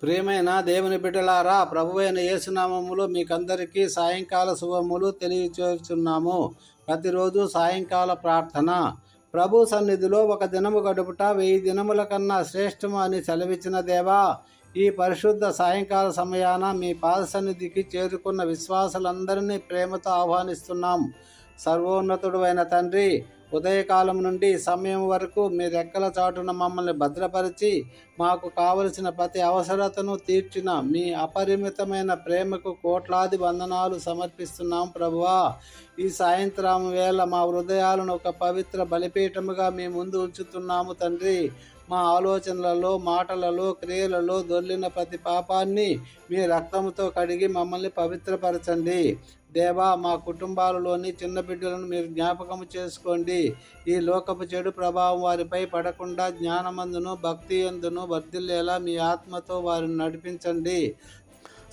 ప్రియమైన దేవుని బిడ్డలారా, ప్రభువైన యేసునామములో మీకందరికీ సాయంకాల శుభములు తెలియచేస్తున్నాము. ప్రతిరోజు సాయంకాల ప్రార్థన. ప్రభు సన్నిధిలో ఒక దినము గడుపుట 1000 దినముల కన్నా శ్రేష్టము అని సెలవిచ్చిన దేవా, ఈ పరిశుద్ధ సాయంకాల సమయాన మీ పాద సన్నిధికి చేరుకున్న విశ్వాసులందరినీ ప్రేమతో ఆహ్వానిస్తున్నాం. సర్వోన్నతుడు అయిన తండ్రి, ఉదయకాలం నుండి సమయం వరకు మీ రెక్కల చాటున మమ్మల్ని భద్రపరిచి మాకు కావలసిన ప్రతి అవసరతను తీర్చిన మీ అపరిమితమైన ప్రేమకు కోట్లాది వందనాలు సమర్పిస్తున్నాం ప్రభువా. ఈ సాయంత్రం వేళ మా హృదయాలను ఒక పవిత్ర బలిపీఠముగా మీ ముందు ఉంచుతున్నాము తండ్రి. మా ఆలోచనలలో, మాటలలో, క్రియలలో దొర్లిన ప్రతి పాపాన్ని మీ రక్తంతో కడిగి మమ్మల్ని పవిత్రపరచండి. దేవా, మా కుటుంబాలలోని చిన్న బిడ్డలను మీరు జ్ఞాపకం చేసుకోండి. ఈ లోకపు చెడు ప్రభావం వారిపై పడకుండా జ్ఞానమందును భక్తి యందును వర్ధిల్లేలా మీ ఆత్మతో వారిని నడిపించండి.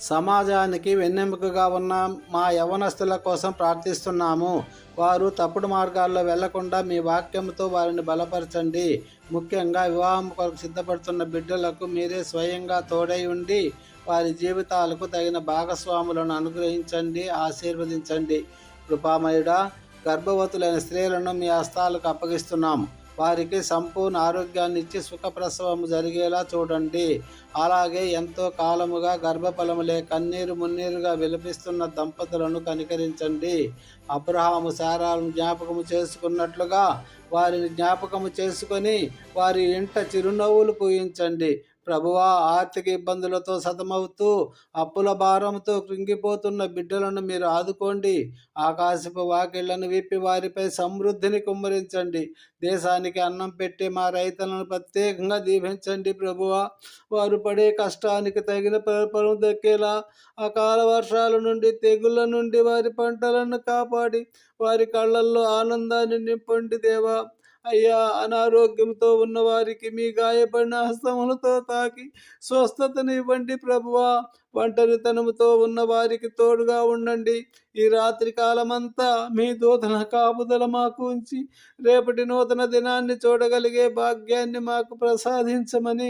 సమాజానికి వెన్నెముకగా ఉన్న మా యవ్వనస్తుల కోసం ప్రార్థిస్తున్నాము. వారు తప్పుడు మార్గాల్లో వెళ్లకుండా మీ వాక్యంతో వారిని బలపరచండి. ముఖ్యంగా వివాహం కొరకు సిద్ధపడుతున్న బిడ్డలకు మీరే స్వయంగా తోడై ఉండి వారి జీవితాలకు తగిన భాగస్వాములను అనుగ్రహించండి, ఆశీర్వదించండి. కృపామయుడా, గర్భవతులైన స్త్రీలను మీ హస్తాలకు అప్పగిస్తున్నాము. వారికి సంపూర్ణ ఆరోగ్యాన్ని ఇచ్చి సుఖప్రసవము జరిగేలా చూడండి. అలాగే ఎంతో కాలముగా గర్భఫలములే కన్నీరు మున్నీరుగా విలపిస్తున్న దంపతులను కనికరించండి. అబ్రహాము శారాలను జ్ఞాపకము చేసుకున్నట్లుగా వారిని జ్ఞాపకము చేసుకొని వారి ఇంట చిరునవ్వులు పూయించండి. ప్రభువా, ఆర్థిక ఇబ్బందులతో సతమవుతూ అప్పుల భారంతో కృంగిపోతున్న బిడ్డలను మీరు ఆదుకోండి. ఆకాశపు వాకిళ్లను విప్పి వారిపై సమృద్ధిని కుమ్మరించండి. దేశానికి అన్నం పెట్టే మా రైతులను ప్రత్యేకంగా దీవించండి ప్రభువా. వారు పడే కష్టానికి తగిన ప్రతిఫలం దక్కేలా అకాల వర్షాల నుండి, తెగుళ్ళ నుండి వారి పంటలను కాపాడి వారి కళ్ళల్లో ఆనందాన్ని నింపండి దేవా. అయ్యా, అనారోగ్యంతో ఉన్న వారికి మీ గాయపడిన హస్తములతో తాకి స్వస్థతనివ్వండి ప్రభువా. ఒంటరితనముతో ఉన్న వారికి తోడుగా ఉండండి. ఈ రాత్రి కాలమంతా మీ దూతల కాపుదల మాకు ఉంచి రేపటి నూతన దినాన్ని చూడగలిగే భాగ్యాన్ని మాకు ప్రసాదించమని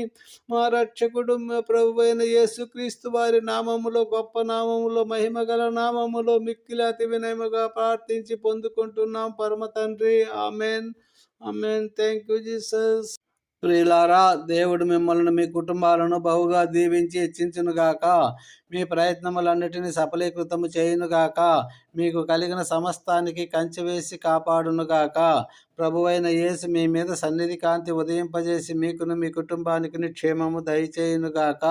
మా రక్షకుడు ప్రభువైన యేసుక్రీస్తు వారి నామములో, గొప్ప నామములో, మహిమగల నామములో మిక్కిలి అతి వినయముగా ప్రార్థించి పొందుకుంటున్నాం పరమ తండ్రి. Amen. Amen. Thank you Jesus. ప్రియులారా, దేవుడు మిమ్మల్ని, మీ కుటుంబాలను బహుగా దీవించి హెచ్చించునుగాక. మీ ప్రయత్నములన్నిటినీ సఫలీకృతము చేయునుగాక. మీకు కలిగిన సమస్తానికి కంచె వేసి కాపాడునుగాక. ప్రభువైన యేసు మీ మీద సన్నిధి కాంతి ఉదయింపజేసి మీకును మీ కుటుంబానికి క్షేమము దయచేయునుగాక.